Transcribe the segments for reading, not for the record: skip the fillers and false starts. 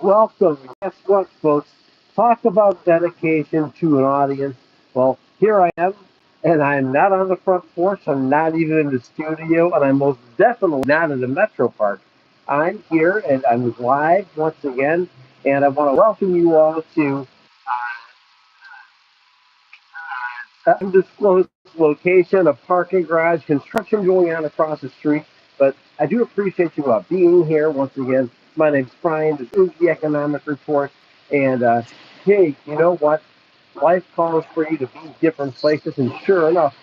Welcome. Guess what, folks? Talk about dedication to an audience. Well, here I am, and I'm not on the front porch. I'm not even in the studio, and I'm most definitely not in the Metro Park. I'm here, and I'm live once again, and I want to welcome you all to undisclosed location, a parking garage, construction going on across the street. But I do appreciate you being here once again. My name's Brian. This is the Economic Report. And hey, you know what? Life calls for you to be different places. And sure enough,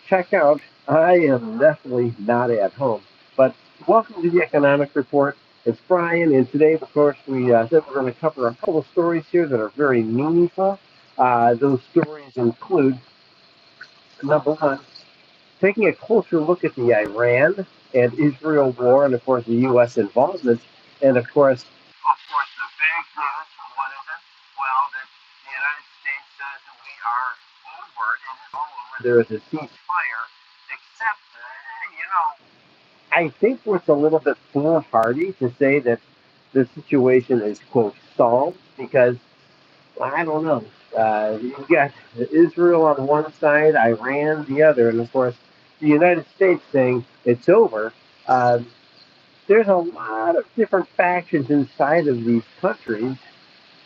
check out, I am definitely not at home. But welcome to the Economic Report. It's Brian, and today, of course, we said we're going to cover a couple of stories here that are very meaningful. Those stories include number one, taking a closer look at the Iran and Israel war, and of course the U.S. involvement, and of course, the big news. What is it? Well, that the United States says that we are over. It is all over. There is a ceasefire, except I think it's a little bit foolhardy to say that the situation is quote solved because I don't know. You've got Israel on one side, Iran the other, and of course the United States saying it's over. Uh, there's a lot of different factions inside of these countries,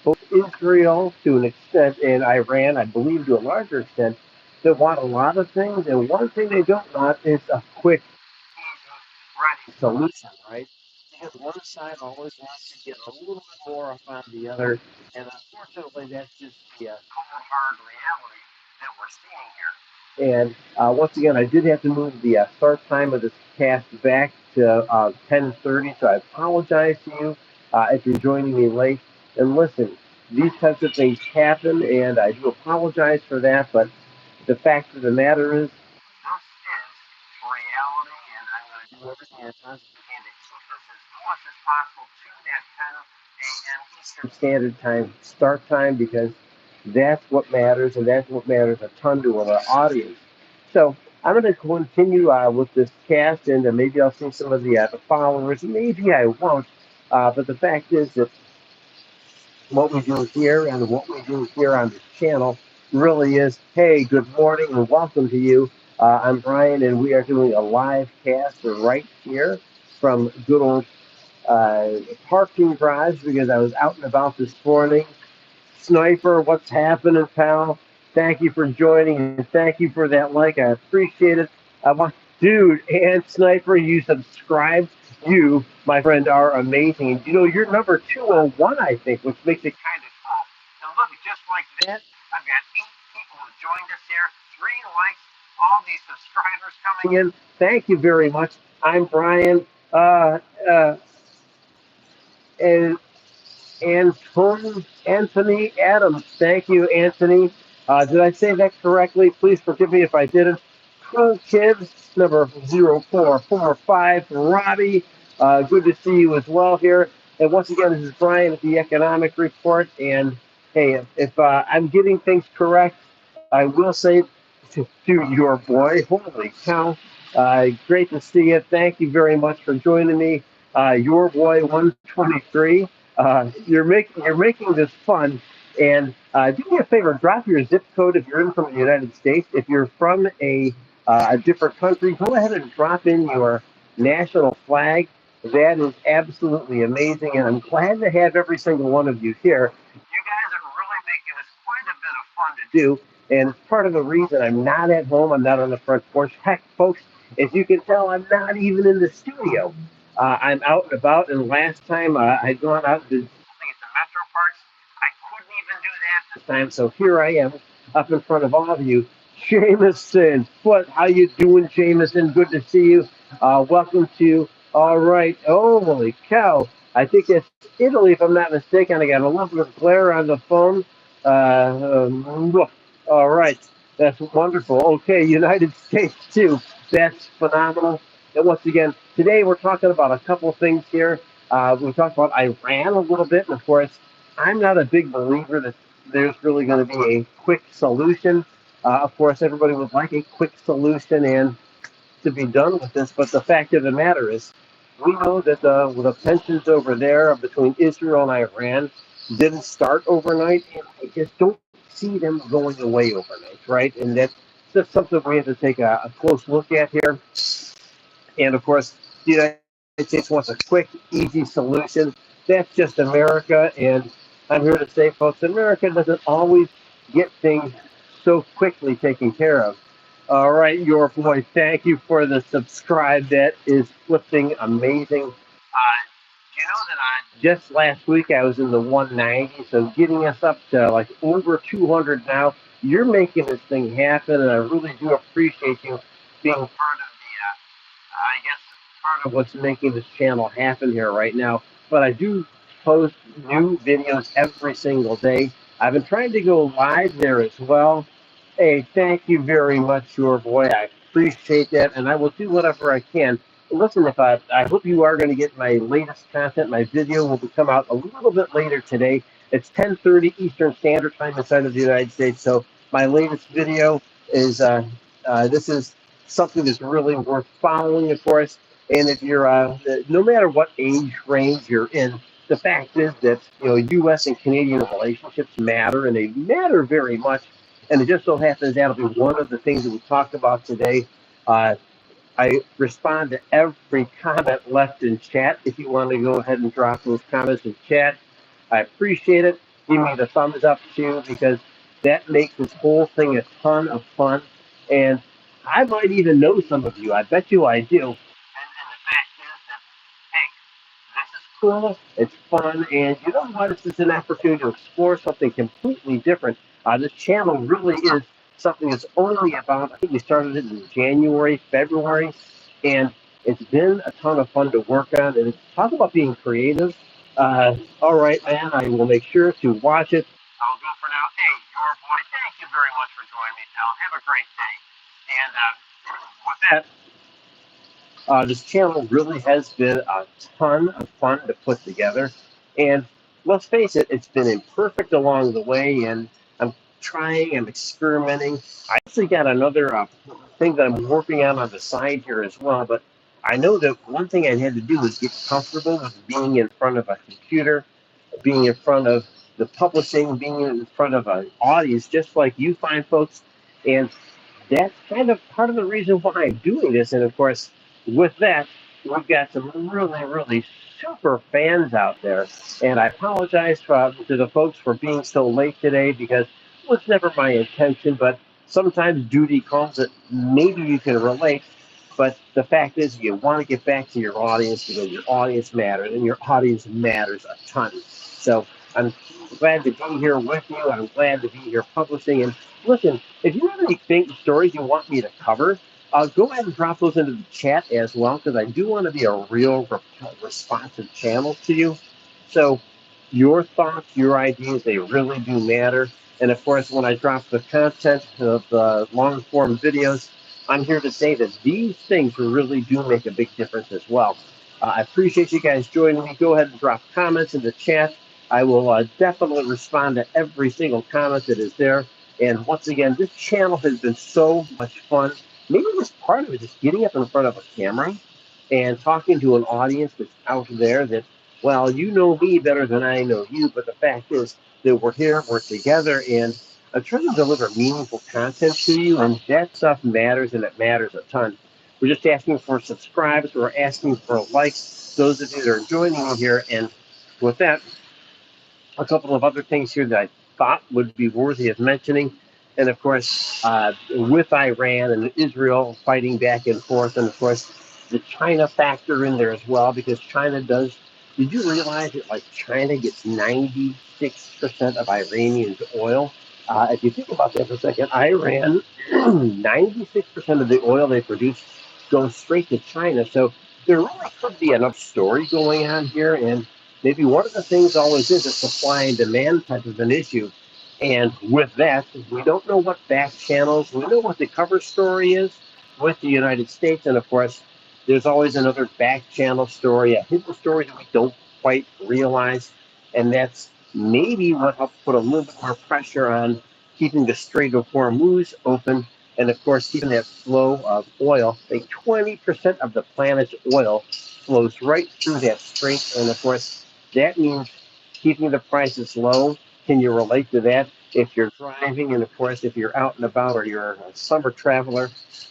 both Israel to an extent and Iran, I believe, to a larger extent, that want a lot of things, and one thing they don't want is a quick, ready solution, right? Because one side always wants to get a little bit more up on the other, and unfortunately, that's just the cold, hard reality that we're seeing here. And once again, I did have to move the start time of this cast back to 10:30, so I apologize to you if you're joining me late. And listen, these types of things happen, and I do apologize for that. But the fact of the matter is, this is reality, and I'm going to do everything I possibly can to keep this as close as possible to that 10 a.m. Eastern Standard Time start time because that's what matters, and that's what matters a ton to our audience. So I'm going to continue with this cast, and maybe I'll see some of the followers. Maybe I won't. But the fact is that what we do here and what we do here on this channel really is, hey, good morning and welcome to you. I'm Brian, and we are doing a live cast right here from good old parking garage because I was out and about this morning. Sniper, what's happening, pal? Thank you for joining and thank you for that like. I appreciate it. I want, dude, and Sniper, you subscribed. You, my friend, are amazing. And you know, you're number 201, I think, which makes it kind of cool. And look, just like that, I've got 8 people who joined us here, 3 likes, all these subscribers coming in. Thank you very much. I'm Brian. Uh, and Anthony Adams. Thank you, Anthony. Did I say that correctly? Please forgive me if I didn't. Cool Kids, number 0445. Robbie, good to see you as well here. And once again, this is Brian at the Economic Report. And hey, if I'm getting things correct, I will say to your boy, holy cow, great to see you. Thank you very much for joining me. Your boy 123. You're making this fun. And do me a favor, drop your zip code if you're in from the United States. If you're from a different country, go ahead and drop in your national flag. That is absolutely amazing, and I'm glad to have every single one of you here. You guys are really making this quite a bit of fun to do, and it's part of the reason I'm not at home. I'm not on the front porch. Heck, folks, as you can tell, I'm not even in the studio. I'm out and about, and last time I'd gone out to something at the Metro Parks. I couldn't even do that this time, so here I am up in front of all of you. Jameson, what? How you doing, Jameson? Good to see you. Welcome to. All right. Oh, holy cow! I think it's Italy, if I'm not mistaken. I got a little bit of glare on the phone. All right. That's wonderful. Okay, United States too. That's phenomenal. And once again, today we're talking about a couple things here. We talked about Iran a little bit, and of course, I'm not a big believer that there's really going to be a quick solution. Of course, everybody would like a quick solution and to be done with this, but the fact of the matter is, we know that the tensions over there between Israel and Iran didn't start overnight, and I just don't see them going away overnight, right? And that's something we have to take a close look at here. And of course, the United States wants a quick, easy solution. That's just America. And I'm here to say, folks, America doesn't always get things so quickly taken care of. All right, your boy, thank you for the subscribe. That is flipping amazing. You know that just last week I was in the 190, so getting us up to like over 200 now. You're making this thing happen, and I really do appreciate you being part of I guess part of what's making this channel happen here right now. But I do post new videos every single day. I've been trying to go live there as well. Hey, thank you very much, your boy. I appreciate that, and I will do whatever I can. Listen, if I hope you are going to get my latest content. My video will come out a little bit later today. It's 10:30 Eastern Standard Time inside of the United States. So my latest video is this is something that's really worth following, of course. And if you're, no matter what age range you're in, the fact is that U.S. and Canadian relationships matter, and they matter very much. And it just so happens that'll be one of the things that we talked about today. Uh, I respond to every comment left in chat. If you want to go ahead and drop those comments in chat, I appreciate it. Give me the thumbs up too, because that makes this whole thing a ton of fun. And I might even know some of you. I bet you I do. And the fact is that, hey, this is cool. It's fun, and you know what? This is an opportunity to explore something completely different. This channel really is something that's only about. I think we started it in January, February, and it's been a ton of fun to work on. And talk about being creative. All right, man. I will make sure to watch it. I'll go for now. Hey, your boy. Thank you very much for joining me, pal. Have a great day. And with that, this channel really has been a ton of fun to put together. And let's face it, it's been imperfect along the way. And I'm trying, I'm experimenting. I actually got another thing that I'm working on the side here as well. But I know that one thing I had to do was get comfortable with being in front of a computer, being in front of the publishing, being in front of an audience, just like you find folks. And that's kind of part of the reason why I'm doing this. And of course, with that, we've got some really, really super fans out there. And I apologize to the folks for being so late today, because it was never my intention, but sometimes duty calls it. Maybe you can relate. But the fact is, you want to get back to your audience, because your audience matters, and your audience matters a ton. So I'm glad to be here with you. I'm glad to be here publishing. And listen, if you have any big stories you want me to cover, go ahead and drop those into the chat as well, because I do want to be a real responsive channel to you. So your thoughts, your ideas, they really do matter. And of course, when I drop the content of the long form videos, I'm here to say that these things really do make a big difference as well. I appreciate you guys joining me. Go ahead and drop comments in the chat. I will definitely respond to every single comment that is there. And once again, this channel has been so much fun. Maybe just part of it is getting up in front of a camera and talking to an audience that's out there that, well, you know me better than I know you, but the fact is that we're here, we're together, and I'm trying to deliver meaningful content to you, and that stuff matters, and it matters a ton. We're just asking for subscribes, we're asking for likes, those of you that are joining me here, and with that, a couple of other things here that I thought would be worthy of mentioning. And of course, with Iran and Israel fighting back and forth, and of course, the China factor in there as well, because China does. Did you realize that like China gets 96% of Iranian's oil? If you think about that for a second, Iran, 96% of the oil they produce goes straight to China. So there really could be enough story going on here, and maybe one of the things always is a supply and demand type of an issue. And with that, we don't know what back channels, we know what the cover story is with the United States. And of course, there's always another back channel story, a hidden story that we don't quite realize. And that's maybe what helps put a little bit more pressure on keeping the Strait of Hormuz open. And of course, keeping that flow of oil. Like 20% of the planet's oil flows right through that strength. And of course, that means keeping the prices low. Can you relate to that? If you're driving, and of course, if you're out and about or you're a summer traveler,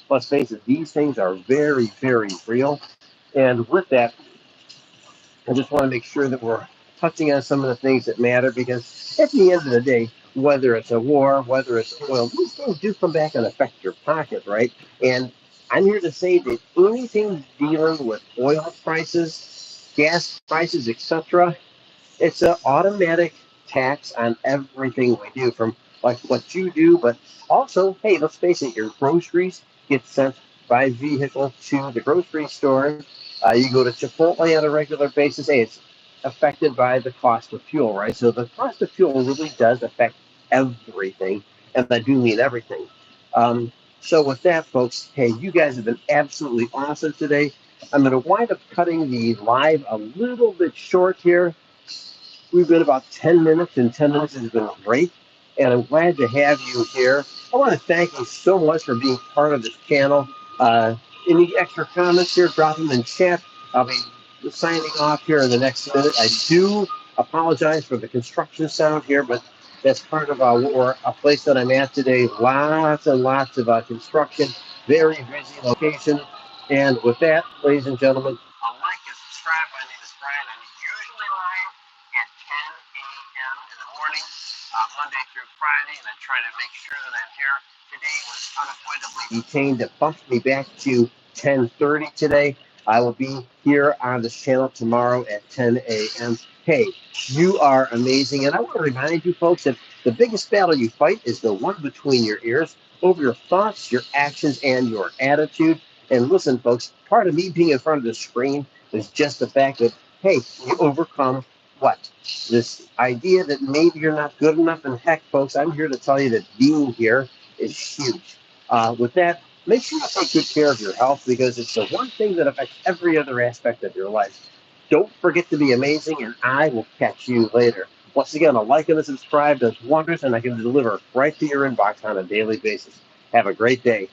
let's face it, these things are very, very real. And with that, I just want to make sure that we're touching on some of the things that matter because at the end of the day, whether it's a war, whether it's oil, these things do come back and affect your pocket, right? And I'm here to say that anything dealing with oil prices, gas prices, etc., it's an automatic tax on everything we do, from like what you do, but also, hey, let's face it, your groceries get sent by vehicle to the grocery store. You go to Chipotle on a regular basis. Hey, it's affected by the cost of fuel, right? So the cost of fuel really does affect everything, and I do mean everything. Um, so with that, folks, hey, you guys have been absolutely awesome today. I'm going to wind up cutting the live a little bit short here. We've been about 10 minutes, and 10 minutes has been great. And I'm glad to have you here. I want to thank you so much for being part of this channel. Any extra comments here, drop them in chat. I'll be signing off here in the next minute. I do apologize for the construction sound here, but that's part of a place that I'm at today. Lots and lots of construction, very busy location. And with that, ladies and gentlemen, like and subscribe. My name is Brian. I'm usually live at 10 a.m. in the morning, Monday through Friday, and I try to make sure that I'm here. Today was unavoidably detained. It bumped me back to 10:30 today. I will be here on this channel tomorrow at 10 a.m. Hey, you are amazing, and I want to remind you folks that the biggest battle you fight is the one between your ears, over your thoughts, your actions, and your attitude. And listen, folks, part of me being in front of the screen is just the fact that, hey, you overcome what? This idea that maybe you're not good enough. And heck, folks, I'm here to tell you that being here is huge. With that, make sure you take good care of your health because it's the one thing that affects every other aspect of your life. Don't forget to be amazing, and I will catch you later. Once again, a like and a subscribe does wonders, and I can deliver right to your inbox on a daily basis. Have a great day.